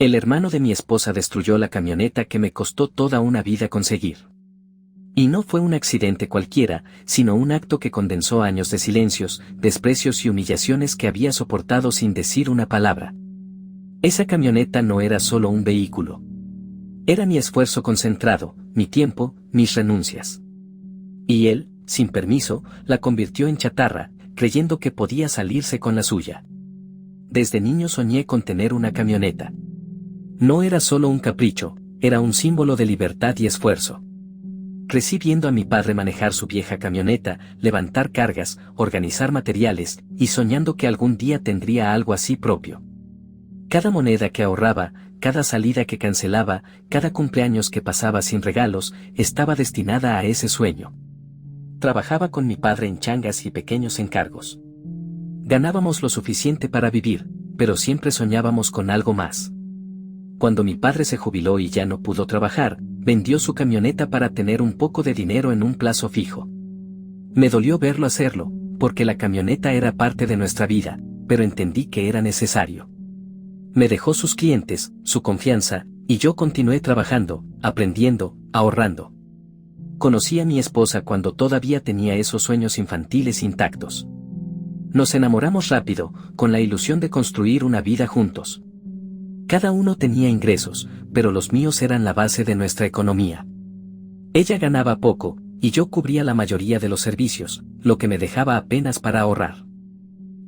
El hermano de mi esposa destruyó la camioneta que me costó toda una vida conseguir. Y no fue un accidente cualquiera, sino un acto que condensó años de silencios, desprecios y humillaciones que había soportado sin decir una palabra. Esa camioneta no era solo un vehículo. Era mi esfuerzo concentrado, mi tiempo, mis renuncias. Y él, sin permiso, la convirtió en chatarra, creyendo que podía salirse con la suya. Desde niño soñé con tener una camioneta. No era solo un capricho, era un símbolo de libertad y esfuerzo. Crecí viendo a mi padre manejar su vieja camioneta, levantar cargas, organizar materiales, y soñando que algún día tendría algo así propio. Cada moneda que ahorraba, cada salida que cancelaba, cada cumpleaños que pasaba sin regalos, estaba destinada a ese sueño. Trabajaba con mi padre en changas y pequeños encargos. Ganábamos lo suficiente para vivir, pero siempre soñábamos con algo más. Cuando mi padre se jubiló y ya no pudo trabajar, vendió su camioneta para tener un poco de dinero en un plazo fijo. Me dolió verlo hacerlo, porque la camioneta era parte de nuestra vida, pero entendí que era necesario. Me dejó sus clientes, su confianza, y yo continué trabajando, aprendiendo, ahorrando. Conocí a mi esposa cuando todavía tenía esos sueños infantiles intactos. Nos enamoramos rápido, con la ilusión de construir una vida juntos. Cada uno tenía ingresos, pero los míos eran la base de nuestra economía. Ella ganaba poco, y yo cubría la mayoría de los servicios, lo que me dejaba apenas para ahorrar.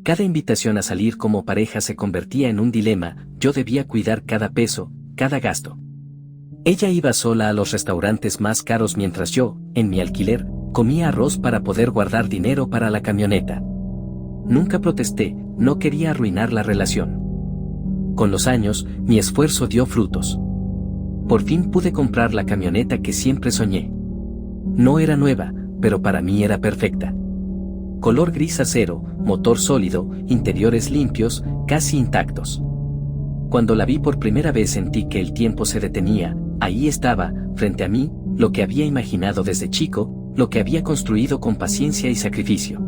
Cada invitación a salir como pareja se convertía en un dilema, yo debía cuidar cada peso, cada gasto. Ella iba sola a los restaurantes más caros mientras yo, en mi alquiler, comía arroz para poder guardar dinero para la camioneta. Nunca protesté, no quería arruinar la relación. Con los años, mi esfuerzo dio frutos. Por fin pude comprar la camioneta que siempre soñé. No era nueva, pero para mí era perfecta. Color gris acero, motor sólido, interiores limpios, casi intactos. Cuando la vi por primera vez sentí que el tiempo se detenía, ahí estaba, frente a mí, lo que había imaginado desde chico, lo que había construido con paciencia y sacrificio.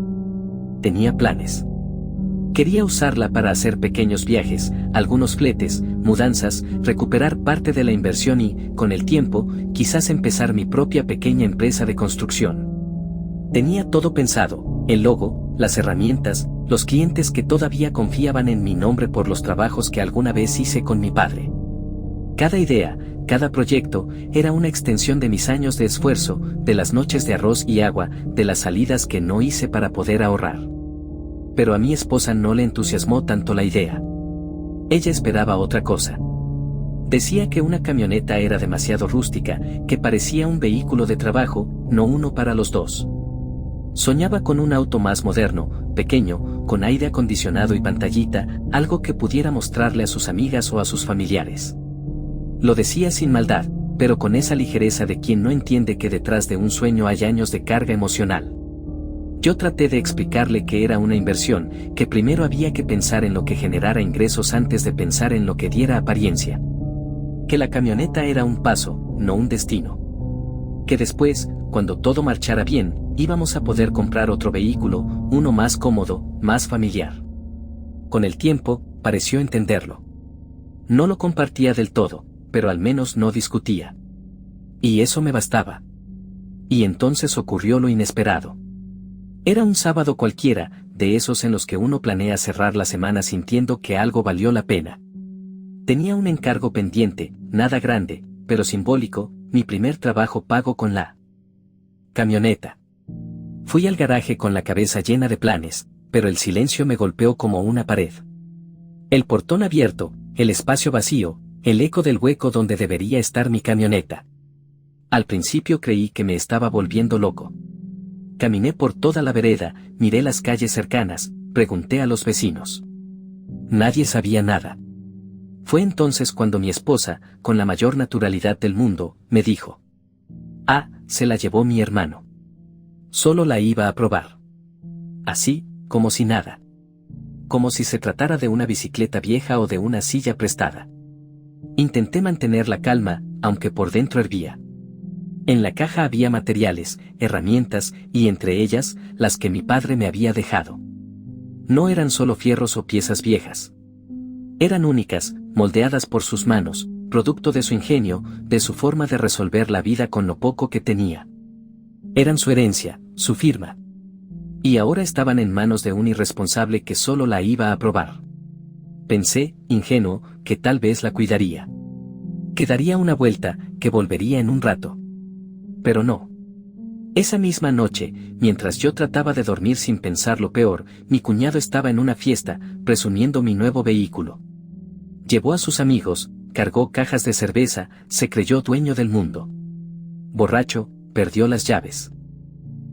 Tenía planes. Quería usarla para hacer pequeños viajes, algunos fletes, mudanzas, recuperar parte de la inversión y, con el tiempo, quizás empezar mi propia pequeña empresa de construcción. Tenía todo pensado, el logo, las herramientas, los clientes que todavía confiaban en mi nombre por los trabajos que alguna vez hice con mi padre. Cada idea, cada proyecto, era una extensión de mis años de esfuerzo, de las noches de arroz y agua, de las salidas que no hice para poder ahorrar. Pero a mi esposa no le entusiasmó tanto la idea. Ella esperaba otra cosa. Decía que una camioneta era demasiado rústica, que parecía un vehículo de trabajo, no uno para los dos. Soñaba con un auto más moderno, pequeño, con aire acondicionado y pantallita, algo que pudiera mostrarle a sus amigas o a sus familiares. Lo decía sin maldad, pero con esa ligereza de quien no entiende que detrás de un sueño hay años de carga emocional. Yo traté de explicarle que era una inversión, que primero había que pensar en lo que generara ingresos antes de pensar en lo que diera apariencia. Que la camioneta era un paso, no un destino. Que después, cuando todo marchara bien, íbamos a poder comprar otro vehículo, uno más cómodo, más familiar. Con el tiempo, pareció entenderlo. No lo compartía del todo, pero al menos no discutía. Y eso me bastaba. Y entonces ocurrió lo inesperado. Era un sábado cualquiera, de esos en los que uno planea cerrar la semana sintiendo que algo valió la pena. Tenía un encargo pendiente, nada grande, pero simbólico, mi primer trabajo pago con la camioneta. Fui al garaje con la cabeza llena de planes, pero el silencio me golpeó como una pared. El portón abierto, el espacio vacío, el eco del hueco donde debería estar mi camioneta. Al principio creí que me estaba volviendo loco. Caminé por toda la vereda, miré las calles cercanas, pregunté a los vecinos. Nadie sabía nada. Fue entonces cuando mi esposa, con la mayor naturalidad del mundo, me dijo: «Ah, se la llevó mi hermano. Solo la iba a probar». Así, como si nada. Como si se tratara de una bicicleta vieja o de una silla prestada. Intenté mantener la calma, aunque por dentro hervía. En la caja había materiales, herramientas, y entre ellas, las que mi padre me había dejado. No eran solo fierros o piezas viejas. Eran únicas, moldeadas por sus manos, producto de su ingenio, de su forma de resolver la vida con lo poco que tenía. Eran su herencia, su firma. Y ahora estaban en manos de un irresponsable que solo la iba a probar. Pensé, ingenuo, que tal vez la cuidaría. Que daría una vuelta, que volvería en un rato. Pero no. Esa misma noche, mientras yo trataba de dormir sin pensar lo peor, mi cuñado estaba en una fiesta, presumiendo mi nuevo vehículo. Llevó a sus amigos, cargó cajas de cerveza, se creyó dueño del mundo. Borracho, perdió las llaves.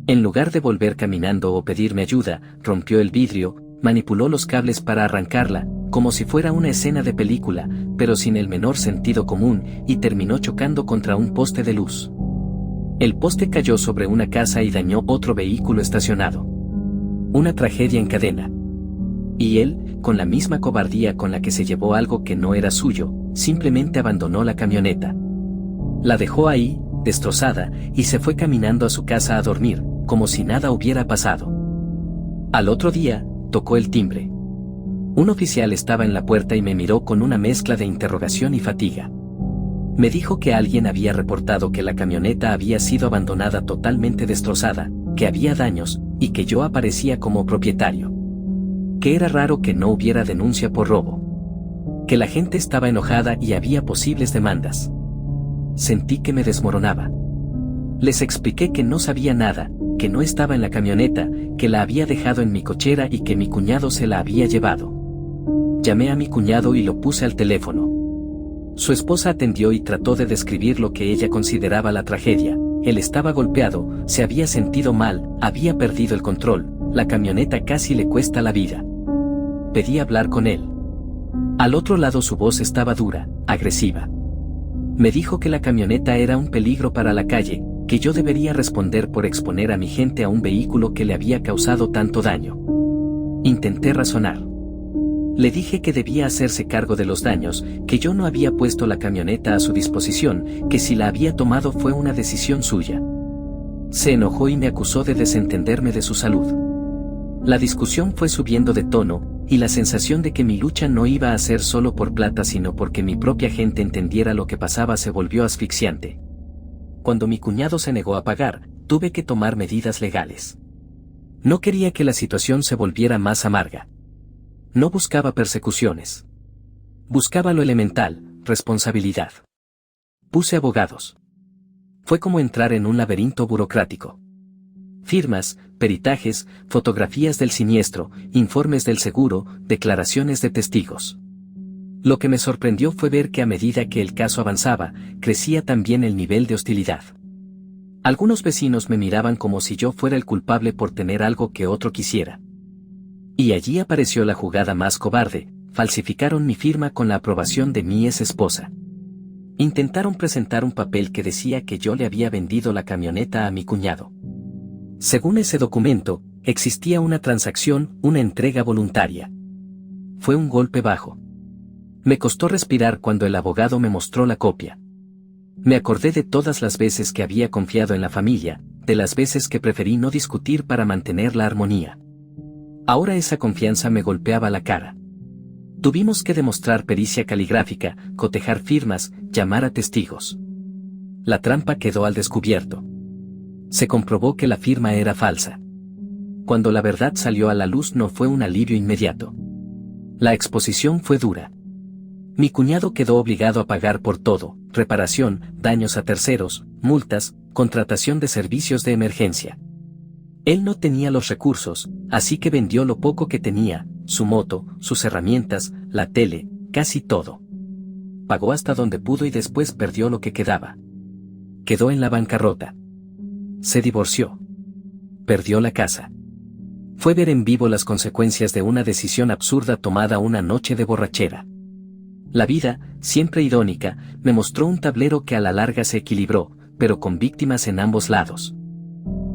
En lugar de volver caminando o pedirme ayuda, rompió el vidrio, manipuló los cables para arrancarla, como si fuera una escena de película, pero sin el menor sentido común, y terminó chocando contra un poste de luz. El poste cayó sobre una casa y dañó otro vehículo estacionado. Una tragedia en cadena. Y él, con la misma cobardía con la que se llevó algo que no era suyo, simplemente abandonó la camioneta. La dejó ahí, destrozada, y se fue caminando a su casa a dormir, como si nada hubiera pasado. Al otro día, tocó el timbre. Un oficial estaba en la puerta y me miró con una mezcla de interrogación y fatiga. Me dijo que alguien había reportado que la camioneta había sido abandonada totalmente destrozada, que había daños, y que yo aparecía como propietario. Que era raro que no hubiera denuncia por robo. Que la gente estaba enojada y había posibles demandas. Sentí que me desmoronaba. Les expliqué que no sabía nada, que no estaba en la camioneta, que la había dejado en mi cochera y que mi cuñado se la había llevado. Llamé a mi cuñado y lo puse al teléfono. Su esposa atendió y trató de describir lo que ella consideraba la tragedia. Él estaba golpeado, se había sentido mal, había perdido el control, la camioneta casi le cuesta la vida. Pedí hablar con él. Al otro lado su voz estaba dura, agresiva. Me dijo que la camioneta era un peligro para la calle, que yo debería responder por exponer a mi gente a un vehículo que le había causado tanto daño. Intenté razonar. Le dije que debía hacerse cargo de los daños, que yo no había puesto la camioneta a su disposición, que si la había tomado fue una decisión suya. Se enojó y me acusó de desentenderme de su salud. La discusión fue subiendo de tono, y la sensación de que mi lucha no iba a ser solo por plata sino porque mi propia gente entendiera lo que pasaba se volvió asfixiante. Cuando mi cuñado se negó a pagar, tuve que tomar medidas legales. No quería que la situación se volviera más amarga. No buscaba persecuciones. Buscaba lo elemental, responsabilidad. Puse abogados. Fue como entrar en un laberinto burocrático. Firmas, peritajes, fotografías del siniestro, informes del seguro, declaraciones de testigos. Lo que me sorprendió fue ver que a medida que el caso avanzaba, crecía también el nivel de hostilidad. Algunos vecinos me miraban como si yo fuera el culpable por tener algo que otro quisiera. Y allí apareció la jugada más cobarde, falsificaron mi firma con la aprobación de mi ex esposa. Intentaron presentar un papel que decía que yo le había vendido la camioneta a mi cuñado. Según ese documento, existía una transacción, una entrega voluntaria. Fue un golpe bajo. Me costó respirar cuando el abogado me mostró la copia. Me acordé de todas las veces que había confiado en la familia, de las veces que preferí no discutir para mantener la armonía. Ahora esa confianza me golpeaba la cara. Tuvimos que demostrar pericia caligráfica, cotejar firmas, llamar a testigos. La trampa quedó al descubierto. Se comprobó que la firma era falsa. Cuando la verdad salió a la luz no fue un alivio inmediato. La exposición fue dura. Mi cuñado quedó obligado a pagar por todo, reparación, daños a terceros, multas, contratación de servicios de emergencia. Él no tenía los recursos, así que vendió lo poco que tenía, su moto, sus herramientas, la tele, casi todo. Pagó hasta donde pudo y después perdió lo que quedaba. Quedó en la bancarrota. Se divorció. Perdió la casa. Fue ver en vivo las consecuencias de una decisión absurda tomada una noche de borrachera. La vida, siempre irónica, me mostró un tablero que a la larga se equilibró, pero con víctimas en ambos lados.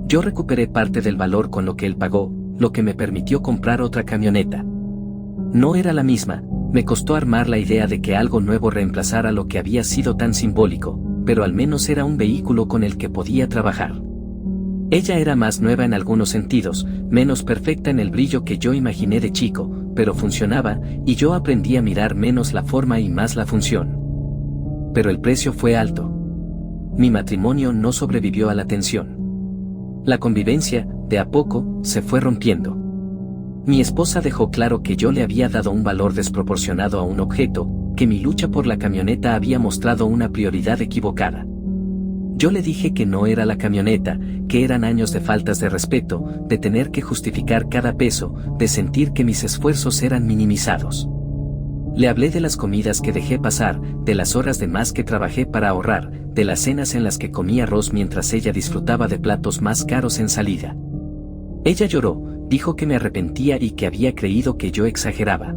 Yo recuperé parte del valor con lo que él pagó, lo que me permitió comprar otra camioneta. No era la misma, me costó armar la idea de que algo nuevo reemplazara lo que había sido tan simbólico, pero al menos era un vehículo con el que podía trabajar. Ella era más nueva en algunos sentidos, menos perfecta en el brillo que yo imaginé de chico, pero funcionaba, y yo aprendí a mirar menos la forma y más la función. Pero el precio fue alto. Mi matrimonio no sobrevivió a la tensión. La convivencia, de a poco, se fue rompiendo. Mi esposa dejó claro que yo le había dado un valor desproporcionado a un objeto, que mi lucha por la camioneta había mostrado una prioridad equivocada. Yo le dije que no era la camioneta, que eran años de faltas de respeto, de tener que justificar cada peso, de sentir que mis esfuerzos eran minimizados. Le hablé de las comidas que dejé pasar, de las horas de más que trabajé para ahorrar, de las cenas en las que comí arroz mientras ella disfrutaba de platos más caros en salida. Ella lloró, dijo que me arrepentía y que había creído que yo exageraba.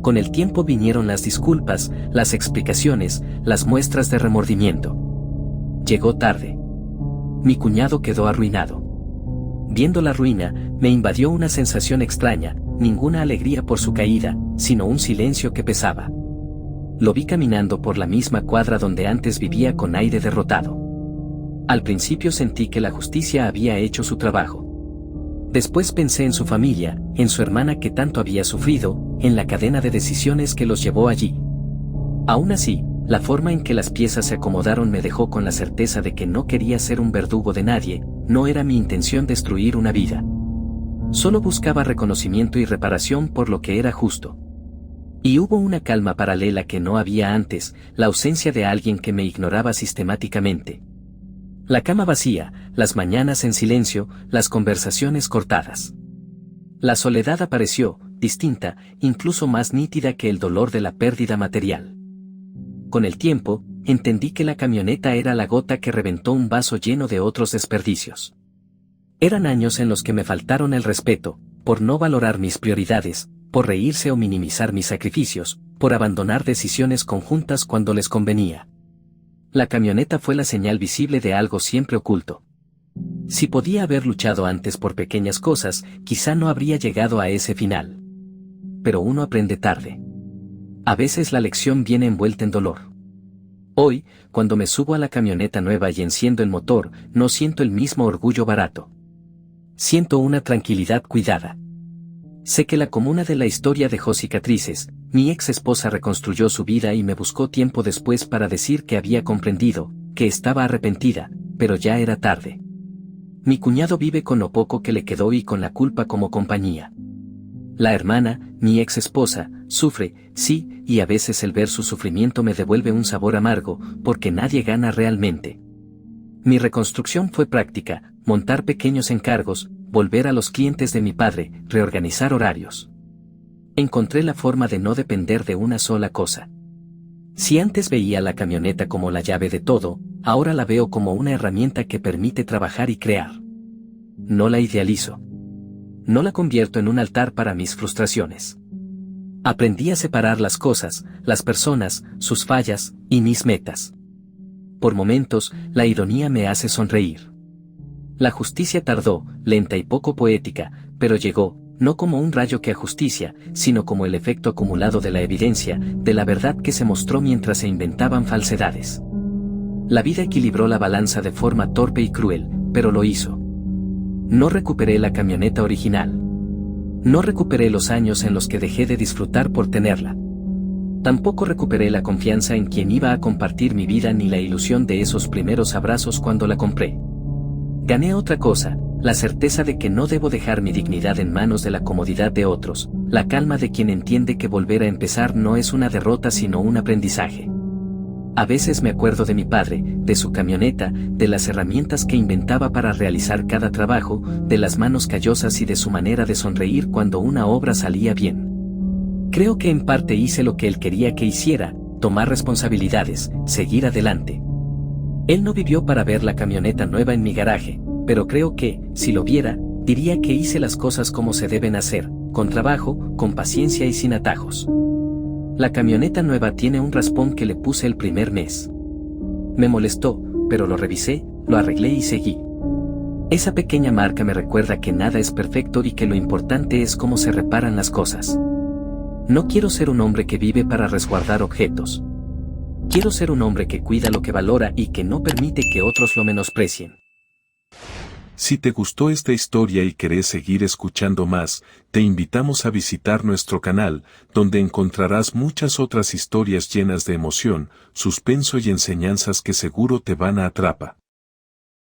Con el tiempo vinieron las disculpas, las explicaciones, las muestras de remordimiento. Llegó tarde. Mi cuñado quedó arruinado. Viendo la ruina, me invadió una sensación extraña, ninguna alegría por su caída, sino un silencio que pesaba. Lo vi caminando por la misma cuadra donde antes vivía con aire derrotado. Al principio sentí que la justicia había hecho su trabajo. Después pensé en su familia, en su hermana que tanto había sufrido, en la cadena de decisiones que los llevó allí. Aún así, la forma en que las piezas se acomodaron me dejó con la certeza de que no quería ser un verdugo de nadie, no era mi intención destruir una vida. Solo buscaba reconocimiento y reparación por lo que era justo. Y hubo una calma paralela que no había antes, la ausencia de alguien que me ignoraba sistemáticamente. La cama vacía, las mañanas en silencio, las conversaciones cortadas. La soledad apareció, distinta, incluso más nítida que el dolor de la pérdida material. Con el tiempo, entendí que la camioneta era la gota que reventó un vaso lleno de otros desperdicios. Eran años en los que me faltaron el respeto, por no valorar mis prioridades, por reírse o minimizar mis sacrificios, por abandonar decisiones conjuntas cuando les convenía. La camioneta fue la señal visible de algo siempre oculto. Si podía haber luchado antes por pequeñas cosas, quizá no habría llegado a ese final. Pero uno aprende tarde. A veces la lección viene envuelta en dolor. Hoy, cuando me subo a la camioneta nueva y enciendo el motor, no siento el mismo orgullo barato. Siento una tranquilidad cuidada. Sé que la comuna de la historia dejó cicatrices, mi ex esposa reconstruyó su vida y me buscó tiempo después para decir que había comprendido, que estaba arrepentida, pero ya era tarde. Mi cuñado vive con lo poco que le quedó y con la culpa como compañía. La hermana, mi ex esposa, sufre, sí, y a veces el ver su sufrimiento me devuelve un sabor amargo, porque nadie gana realmente. Mi reconstrucción fue práctica, montar pequeños encargos, volver a los clientes de mi padre, reorganizar horarios. Encontré la forma de no depender de una sola cosa. Si antes veía la camioneta como la llave de todo, ahora la veo como una herramienta que permite trabajar y crear. No la idealizo. No la convierto en un altar para mis frustraciones. Aprendí a separar las cosas, las personas, sus fallas, y mis metas. Por momentos, la ironía me hace sonreír. La justicia tardó, lenta y poco poética, pero llegó, no como un rayo que ajusticia, sino como el efecto acumulado de la evidencia, de la verdad que se mostró mientras se inventaban falsedades. La vida equilibró la balanza de forma torpe y cruel, pero lo hizo. No recuperé la camioneta original. No recuperé los años en los que dejé de disfrutar por tenerla. Tampoco recuperé la confianza en quien iba a compartir mi vida ni la ilusión de esos primeros abrazos cuando la compré. Gané otra cosa, la certeza de que no debo dejar mi dignidad en manos de la comodidad de otros, la calma de quien entiende que volver a empezar no es una derrota sino un aprendizaje. A veces me acuerdo de mi padre, de su camioneta, de las herramientas que inventaba para realizar cada trabajo, de las manos callosas y de su manera de sonreír cuando una obra salía bien. Creo que en parte hice lo que él quería que hiciera, tomar responsabilidades, seguir adelante. Él no vivió para ver la camioneta nueva en mi garaje, pero creo que, si lo viera, diría que hice las cosas como se deben hacer, con trabajo, con paciencia y sin atajos. La camioneta nueva tiene un raspón que le puse el primer mes. Me molestó, pero lo revisé, lo arreglé y seguí. Esa pequeña marca me recuerda que nada es perfecto y que lo importante es cómo se reparan las cosas. No quiero ser un hombre que vive para resguardar objetos. Quiero ser un hombre que cuida lo que valora y que no permite que otros lo menosprecien. Si te gustó esta historia y querés seguir escuchando más, te invitamos a visitar nuestro canal, donde encontrarás muchas otras historias llenas de emoción, suspenso y enseñanzas que seguro te van a atrapar.